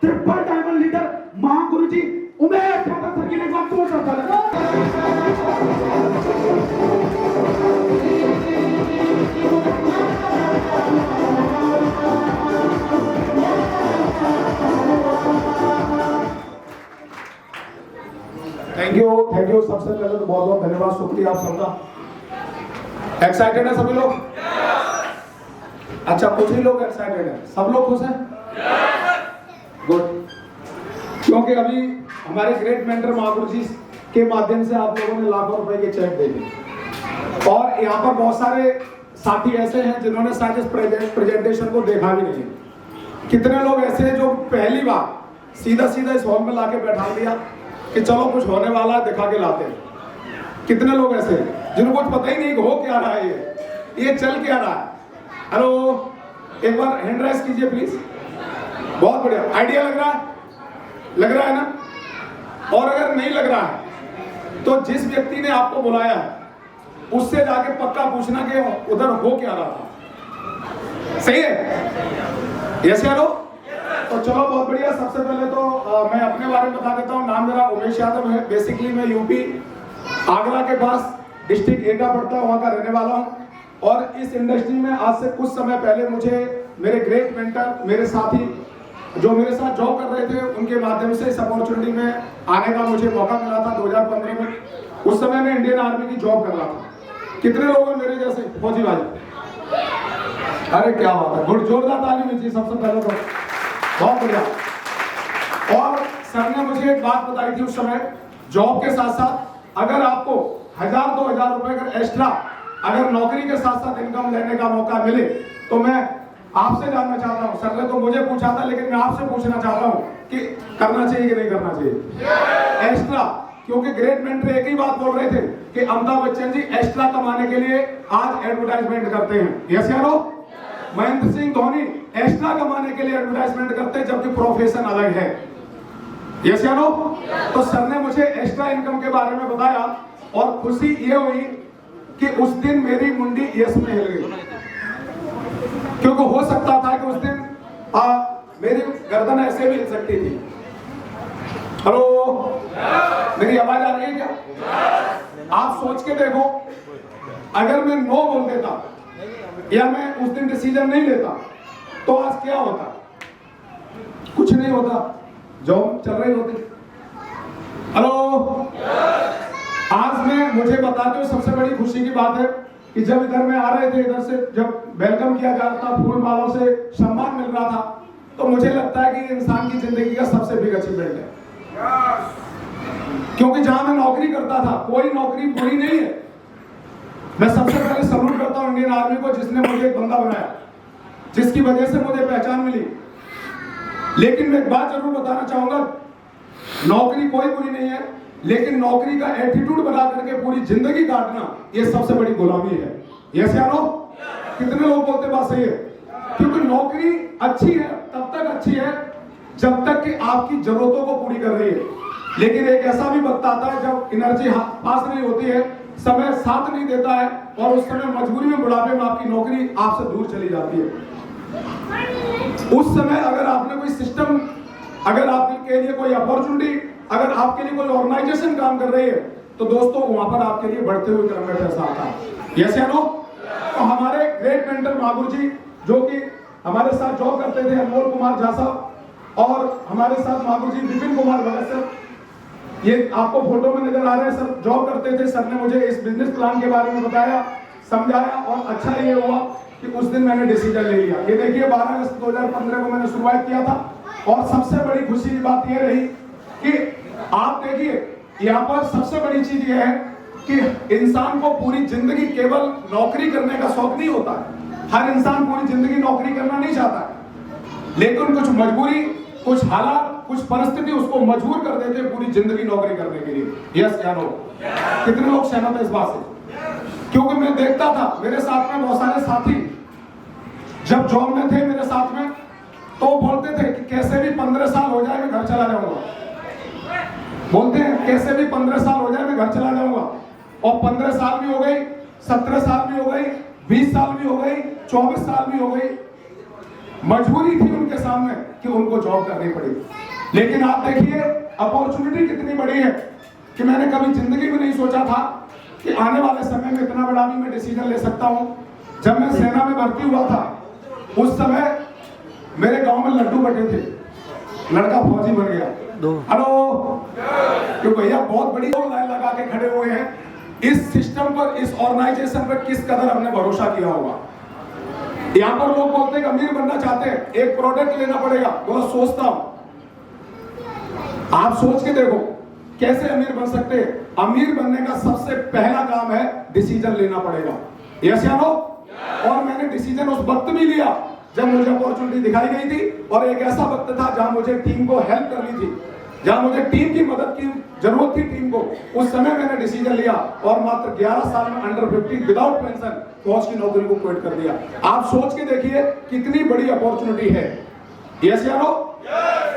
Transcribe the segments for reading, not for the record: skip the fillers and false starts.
Triple diamond leader Mahaguru जी Umesh Thakur sir की एक बात सोच रहा थैंक यू। सबसे पहले तो बहुत बहुत धन्यवाद, शुक्रिया आप सबका। एक्साइटेड है सभी लोग? अच्छा, कुछ ही लोग एक्साइटेड है, सब लोग खुश हैं? गुड। क्योंकि अभी हमारे ग्रेट मेंटर महागुरु जी के माध्यम से आप लोगों ने लाखों रुपए के चेक दे दिए और यहाँ पर बहुत सारे साथी ऐसे हैं जिन्होंने शायद इस प्रेजेंटेशन को देखा भी नहीं। कितने लोग ऐसे हैं जो पहली बार सीधा सीधा इस हॉल में लाके बैठा दिया कि चलो कुछ होने वाला है, दिखा के लाते हैं। कितने लोग ऐसे हैं जिनको कुछ पता ही नहीं कि हो क्या रहा है, ये चल क्या रहा है। हेलो, एक बार हैंड राइज कीजिए प्लीज। बहुत बढ़िया, आइडिया लग रहा है ना? और अगर नहीं लग रहा है तो जिस व्यक्ति ने आपको बुलाया है उससे जाके पक्का पूछना कि उधर हो क्या रहा था। सही है? यस यारो? तो चलो बहुत बढ़िया। सबसे पहले तो मैं अपने बारे में बता देता हूँ। नाम मेरा उमेश यादव है। बेसिकली मैं यूपी आगरा के पास डिस्ट्रिक्ट एटा पड़ता है, वहाँ का रहने वाला हूँ। और इस इंडस्ट्री में आज से कुछ समय पहले मुझे मेरे ग्रेट मेंटर, मेरे साथी जो मेरे साथ जॉब कर रहे थे, उनके माध्यम से इस अपॉर्चुनिटी में आने का मुझे मौका मिला था 2015 में। उस समय मैं इंडियन आर्मी की जॉब कर रहा था। कितने लोग हैं मेरे जैसे फौजी भाई? अरे क्या बात है, गुड, जोरदार ताली लीजिए सबसे पहले तो। बहुत बढ़िया। और सर ने मुझे एक बात बताई थी उस समय, जॉब के साथ साथ अगर आपको 1000-2000 रुपए अगर एक्स्ट्रा अगर नौकरी के साथ साथ इनकम लेने का मौका मिले तो मैं आपसे जानना चाहता हूं। सर ने तो मुझे पूछा था, लेकिन मैं आपसे पूछना चाहता हूं कि करना चाहिए कि नहीं करना चाहिए एक्स्ट्रा। क्योंकि ग्रेट मेंटर एक ही बात बोल रहे थे कि अमिताभ बच्चन जी एक्स्ट्रा कमाने के लिए आज एडवर्टाइजमेंट करते हैं। यस या नो? महेंद्र सिंह धोनी एक्स्ट्रा कमाने के लिए एडवर्टाइजमेंट करते हैं, जबकि प्रोफेशन अलग है। यस या नो? तो सर ने मुझे एक्स्ट्रा इनकम के बारे में बताया और खुशी ये हुई कि उस दिन मेरी मुंडी यस में हिल गई। क्योंकि हो सकता था कि उस दिन मेरी गर्दन ऐसे भी हिल सकती थी। हेलो, मेरी आवाज आ रही है क्या? आप सोच के देखो, अगर मैं नो बोल देता या मैं उस दिन डिसीजन नहीं लेता तो आज क्या होता? कुछ नहीं होता, जॉब चल रही होती। हेलो, आज मैं मुझे बताते हुए सबसे बड़ी खुशी की बात है कि जब इधर में आ रहे थे, इधर से जब वेलकम किया जा रहा था, फूल मालाओं से सम्मान मिल रहा था, तो मुझे लगता है कि इंसान की जिंदगी का सबसे बिग अचीवमेंट है। क्योंकि जहां मैं नौकरी करता था, कोई नौकरी बुरी नहीं है। मैं सबसे पहले सल्यूट करता हूं इंडियन आर्मी को, जिसने मुझे एक बंदा बनाया, जिसकी वजह से मुझे पहचान मिली। लेकिन मैं एक बात जरूर बताना चाहूंगा, नौकरी कोई बुरी नहीं है, लेकिन नौकरी का एटीट्यूड बना करके पूरी जिंदगी काटना, ये सबसे बड़ी गुलामी है। यस या नो? कितने लोग बोलते बात सही है? क्योंकि नौकरी अच्छी है, तब तक अच्छी है जब तक कि आपकी जरूरतों को पूरी कर रही है। लेकिन एक ऐसा भी वक्त आता है जब एनर्जी पास नहीं होती है, समय साथ नहीं देता है, और उस समय मजबूरी में, बुढ़ापे में आपकी नौकरी आपसे दूर चली जाती है। उस समय अगर आपने कोई सिस्टम, अगर आपके लिए कोई अपॉर्चुनिटी, अगर आपके लिए कोई ऑर्गेनाइजेशन काम कर रही है, तो दोस्तों वहां पर आपके लिए बढ़ते हुए क्रम में पैसा आता है। यस या नो? तो हमारे ग्रेट मेंटर महागुरु जी, जो कि हमारे साथ जॉब करते थे, अनमोल कुमार झा साहब, और हमारे साथ महागुरु जी विपिन कुमार भगत सर, ये आपको फोटो में नजर आ रहे हैं, सर जॉब करते थे। सर ने मुझे इस बिजनेस प्लान के बारे में बताया, समझाया, और अच्छा ये हुआ कि उस दिन मैंने डिसीजन ले लिया। ये देखिए 12 अगस्त 2015 को मैंने शुरुआत किया था, और सबसे बड़ी खुशी की बात ये रही कि आप देखिए यहाँ पर सबसे बड़ी चीज ये है कि इंसान को पूरी जिंदगी केवल नौकरी करने का शौक नहीं होता है। हर इंसान पूरी जिंदगी नौकरी करना नहीं चाहता है, लेकिन कुछ मजबूरी, कुछ हालात, कुछ परिस्थिति उसको मजबूर कर देते हैं पूरी जिंदगी नौकरी करने के लिए। यस या नो? कितने लोग सहमत है इस बात से? क्योंकि मैं देखता था मेरे साथ में बहुत सारे साथी जब जॉब में थे मेरे साथ में, तो बोलते थे कि कैसे भी 15 साल हो जाए मैं घर चला जाऊंगा। बोलते हैं कैसे भी 15 साल हो जाए मैं घर चला जाऊंगा, और 15 साल भी हो गई, 17 साल भी हो गई, 20 साल भी हो गई, 24 साल भी हो गई। मजबूरी थी उनके सामने कि उनको जॉब करनी पड़ी। लेकिन आप देखिए अपॉर्चुनिटी कितनी बड़ी है कि मैंने कभी जिंदगी में नहीं सोचा था कि आने वाले समय में इतना बड़ा भी मैं डिसीजन ले सकता हूं। जब मैं सेना में भर्ती हुआ था उस समय मेरे गांव में लड्डू बटे थे, लड़का फौजी बन गया। हेलो, तो भैया बहुत बड़ी लाइन लगा के खड़े हुए हैं। इस सिस्टम पर, इस ऑर्गेनाइजेशन पर किस कदर हमने भरोसा किया होगा। यहाँ पर लोग बोलते हैं कि अमीर बनना चाहते हैं, एक प्रोडक्ट लेना पड़ेगा। बोला सोचता हूं, आप सोच के देखो कैसे अमीर बन सकते हैं। अमीर बनने का सबसे पहला काम है डिसीजन लेना पड़ेगा। यस या नो? और मैंने डिसीजन उस वक्त भी लिया जब मुझे अपॉर्चुनिटी दिखाई गई थी, और एक ऐसा वक्त था जहां मुझे टीम को हेल्प करनी थी, जहां मुझे टीम की मदद की जरूरत थी टीम को। उस समय मैंने डिसीजन लिया और मात्र 11 साल में अंडर 50 विदाउट पेंशन फौज की नौकरी को क्विट कर दिया। आप सोच के देखिए कितनी बड़ी अपॉर्चुनिटी है। यस या नो?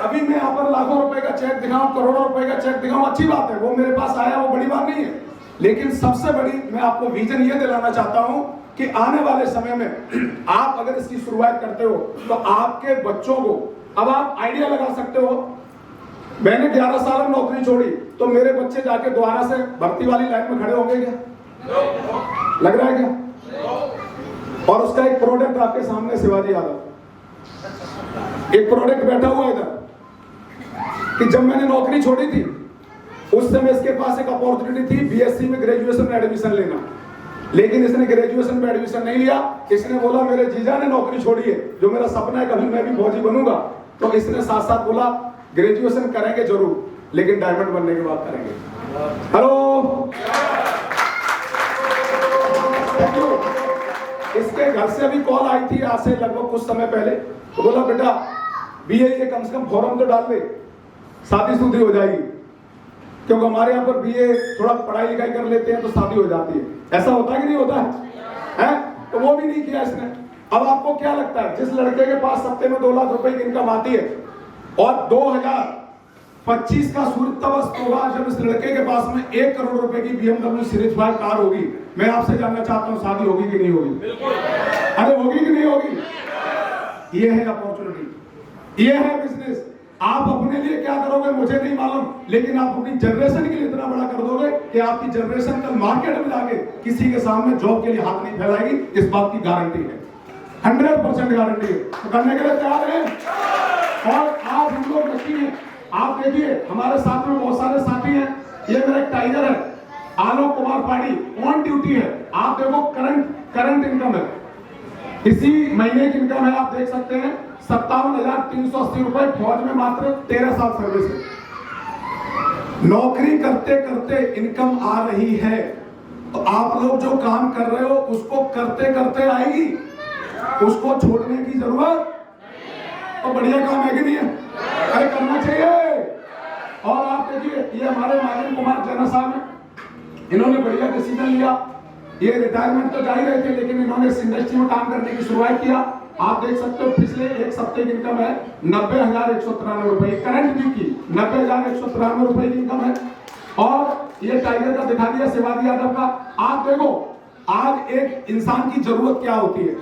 अभी मैं यहाँ पर लाखों रुपए का चेक दिखाऊं, करोड़ों रुपए का चेक दिखाऊं, अच्छी बात है, वो मेरे पास आया, वो बड़ी बात नहीं है। लेकिन सबसे बड़ी मैं आपको विजन ये दिलाना चाहता हूं कि आने वाले समय में आप अगर इसकी शुरुआत करते हो तो आपके बच्चों को, अब आप आइडिया लगा सकते हो, मैंने 11 साल में नौकरी छोड़ी तो मेरे बच्चे जाके दोबारा से भर्ती वाली लाइन में खड़े होंगे क्या? लग रहा है क्या? और उसका एक प्रोडक्ट आपके सामने, शिवाजी यादव एक प्रोडक्ट बैठा हुआ इधर, कि जब मैंने नौकरी छोड़ी थी उस समय इसके पास एक अपॉर्चुनिटी थी बीएससी में ग्रेजुएशन में एडमिशन लेना, लेकिन इसने ग्रेजुएशन में एडमिशन नहीं लिया। इसने बोला मेरे जीजा ने नौकरी छोड़ी है, जो मेरा सपना है कभी मैं भी फौजी बनूंगा, तो इसने साथ साथ बोला ग्रेजुएशन करेंगे जरूर, लेकिन डायमंड बनने के बाद करेंगे। हेलो, इसके घर से अभी कॉल आई थी आज से लगभग कुछ समय पहले, तो बोला बेटा बीए ये कम से कम फॉर्म तो डाल दे, शादी शुदी हो जाएगी, क्योंकि हमारे यहाँ पर बीए थोड़ा पढ़ाई लिखाई कर लेते हैं तो शादी हो जाती है। ऐसा होता है कि नहीं होता है? तो वो भी नहीं किया इसने। अब आपको क्या लगता है, जिस लड़के के पास हफ्ते में 2 लाख रुपए की इनकम आती है और 2025 का सूरज तब अस्त होगा जब इस लड़के के पास में 1 करोड़ रुपए की BMW सीरीज 5 कार होगी। मैं आपसे जानना चाहता हूँ शादी होगी कि नहीं होगी? अरे होगी कि नहीं होगी? ये है अपॉर्चुनिटी, ये है बिजनेस। आप अपने लिए क्या करोगे मुझे नहीं मालूम, लेकिन आप अपनी जनरेशन के लिए इतना बड़ा कर दोगे कि आपकी जनरेशन कल मार्केट में जाके किसी के सामने जॉब के लिए हाथ नहीं फैलाएगी। इस बात की गारंटी है, 100% गारंटी है। तो करने के लिए तैयार है। और आज हम लोग लकी हैं, आप देखिए हमारे साथ में बहुत सारे साथी हैं। ये मेरा एक टाइगर है, आलोक कुमार पाड़ी, ऑन ड्यूटी है। आप देखो करंट इनकम है, इसी महीने की इनकम है, आप देख सकते हैं 57,380 रुपए, फौज में मात्र 13 साल सर्विस है। नौकरी करते करते इनकम आ रही है, तो आप लोग जो काम कर रहे हो उसको करते करते आएगी, उसको छोड़ने की जरूरत। तो बढ़िया काम है कि नहीं है? अरे करना चाहिए। और आप देखिए ये हमारे माननीय कुमार जैना साहब हैं, इन्होंने बढ़िया डिसीजन लिया। ये रिटायरमेंट तो जा ही रहे थे, लेकिन इन्होंने इस इंडस्ट्री में काम करने की शुरुआत किया। आप देख सकते हो पिछले एक सप्ताह की इनकम है 90,193 रुपए, करंट वीक की 90,193 रुपए की इनकम है। और ये टाइगर का दिखा दिया, शिवाजी यादव का। आप देखो आज एक इंसान की जरूरत क्या होती है,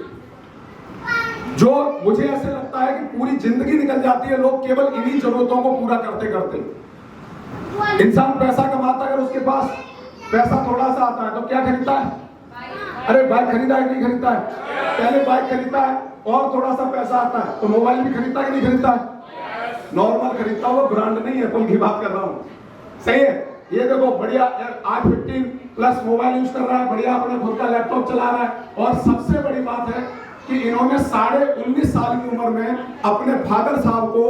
जो मुझे ऐसे लगता है कि पूरी जिंदगी निकल जाती है लोग केवल इन्हीं जरूरतों को पूरा करते करते। इंसान पैसा कमाता है, अगर उसके पास पैसा थोड़ा सा आता है तो क्या खरीदता है? अरे बाइक खरीदा है कि नहीं खरीदता है? पहले बाइक खरीदता है और थोड़ा सा पैसा आता है तो मोबाइल भी खरीदता है कि नहीं खरीदता है? नॉर्मल खरीदता हुआ, ब्रांड नहीं, एप्पल की बात कर रहा हूँ। सही है? ये देखो बढ़िया आज 15 प्लस मोबाइल यूज कर रहा है, बढ़िया अपना खुद का लैपटॉप चला रहा है। और सबसे बड़ी बात है कि इन्होंने 19.5 साल की उम्र में अपने फादर साहब को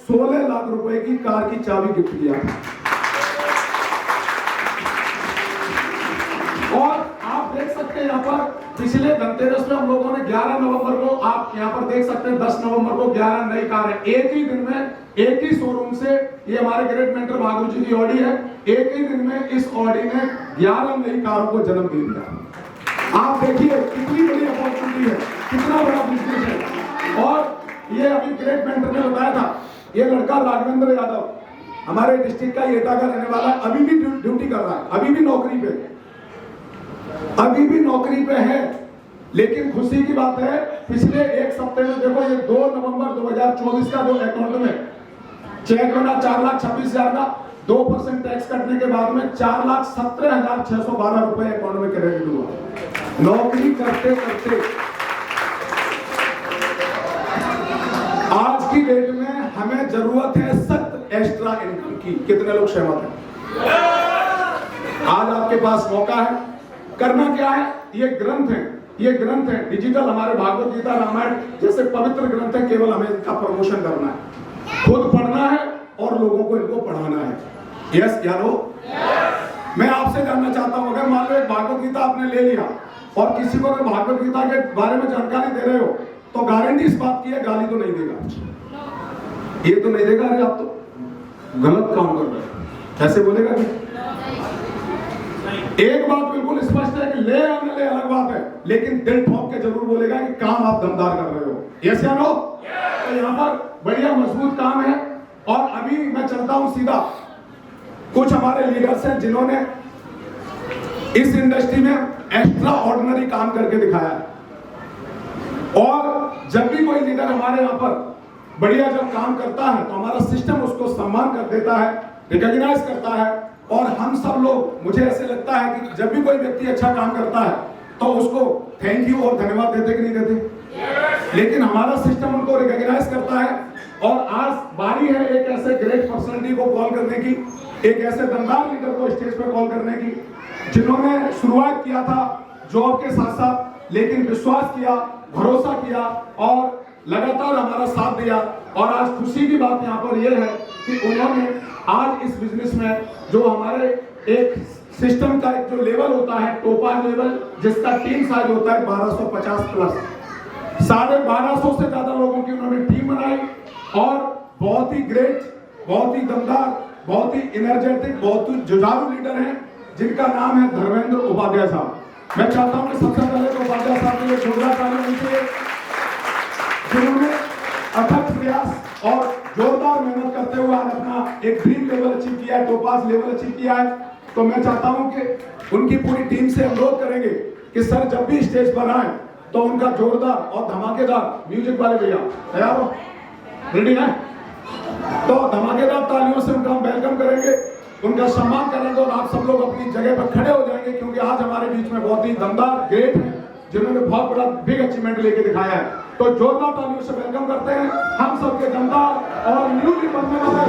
16 लाख रुपए की कार की चाबी गिफ्ट किया। और आप देख सकते हैं यहाँ पर पिछले धनतेरस में हम लोगों ने 11 नवंबर को, आप यहाँ पर देख सकते हैं 10 नवंबर को 11 नई कार है। एक ही दिन में एक ही शोरूम से, ये हमारे ग्रेट मेंटर भागुर जी की ऑडी है, एक ही दिन में इस ऑडी ने 11 नई कारों को जन्म दे दिया। आप देखिए कितनी बड़ी अपॉर्चुनिटी है, कितना बड़ा बिजनेस है। और ये अभी ग्रेट मेंटर ने बताया था, ये लड़का राघवेंद्र यादव हमारे डिस्ट्रिक्ट का एटा का रहने वाला है, अभी भी ड्यूटी कर रहा है, अभी भी नौकरी पे है। लेकिन खुशी की बात है पिछले एक सप्ताह में देखो, ये 2 नवंबर 2024 का जो अकाउंट में चेक बना 4,26,000 का, 2% टैक्स कटने के बाद में 4,17,612 रुपए अकाउंट में क्रेडिट हुआ। नौकरी करते करते आज की डेट में हमें जरूरत है सख्त एक्स्ट्रा इनकम की। कितने लोग सहमत हैं? आज आपके पास मौका है। करना क्या है? ये ग्रंथ है डिजिटल, हमारे भागवत गीता रामायण जैसे पवित्र ग्रंथ है, केवल हमें इनका प्रमोशन करना है, खुद पढ़ना है और लोगों को इनको पढ़ाना है। यस या नो? मैं आपसे जानना चाहता हूं, अगर मान लो एक भागवत गीता आपने ले लिया और किसी को अगर भागवत गीता के बारे में जानकारी दे रहे हो, तो गारंटी इस बात की है गाली तो नहीं देगा। ये तो नहीं देगा, अरे आप तो गलत काम कर रहे हो, ऐसे बोलेगा कि एक बात बिल्कुल स्पष्ट है कि ले या न ले अलग बात है, लेकिन दिल ठोक के जरूर बोलेगा कि काम आप दमदार कर रहे हो। यस या नो? तो यहाँ पर बढ़िया मजबूत काम है। और अभी मैं चलता हूं सीधा, कुछ हमारे लीडर्स हैं जिन्होंने इस इंडस्ट्री में एक्स्ट्रा ऑर्डिनरी काम करके दिखाया है। और जब भी कोई लीडर हमारे यहाँ पर बढ़िया जब काम करता है तो हमारा सिस्टम उसको सम्मान कर देता है, रिकॉग्नाइज करता है। और हम सब लोग, मुझे ऐसे लगता है कि जब भी कोई व्यक्ति अच्छा काम करता है तो उसको थैंक यू और धन्यवाद देते कि नहीं देते? लेकिन हमारा सिस्टम उनको रिकॉग्नाइज करता है। और आज बारी है एक ऐसे ग्रेट पर्सनालिटी को कॉल करने की, एक ऐसे दमदार लीडर को स्टेज पे कॉल करने की, जिन्होंने शुरुआत किया था जॉब के साथ साथ, लेकिन विश्वास किया, भरोसा किया और लगातार हमारा साथ दिया। और आज खुशी की बात यहाँ पर यह है कि उन्होंने आज इस बिजनेस में जो हमारे एक सिस्टम का एक जो लेवल होता है, टोपाज लेवल, जिसका टीम साइज होता है 1250 प्लस, 1250 से ज्यादा लोगों की उन्होंने टीम बनाई। और बहुत ही ग्रेट, बहुत ही दमदार, बहुत ही एनर्जेटिक, बहुत ही जुझारू लीडर हैं, जिनका नाम है धर्मेंद्र उपाध्याय साहब। मैं चाहता हूं कि सबसे पहले तो उपाध्याय साहब के लिए जोरदार तालियां दीजिए, जिन्होंने अथक प्रयास और जोरदार मेहनत करते हुए आज अपना एक ड्रीम लेवल अचीव किया है, टोपाज लेवल अचीव किया है। तो मैं चाहता हूं कि उनकी पूरी टीम से अनुरोध करेंगे कि सर जब भी स्टेज पर आए तो उनका जोरदार और धमाकेदार, म्यूजिक वाले भैया तैयार हो, रेडी है? तो धमाकेदार तालियों से उनका हम वेलकम करेंगे, उनका सम्मान करेंगे और आप सब लोग अपनी जगह पर खड़े हो जाएंगे, क्योंकि आज हमारे बीच में बहुत ही दमदार ग्रेट है जिन्होंने बहुत बड़ा बिग अचीवमेंट लेके दिखाया है। तो जोरदार तालियों से वेलकम करते हैं हम सबके दमदार और न्यूली बनने वाले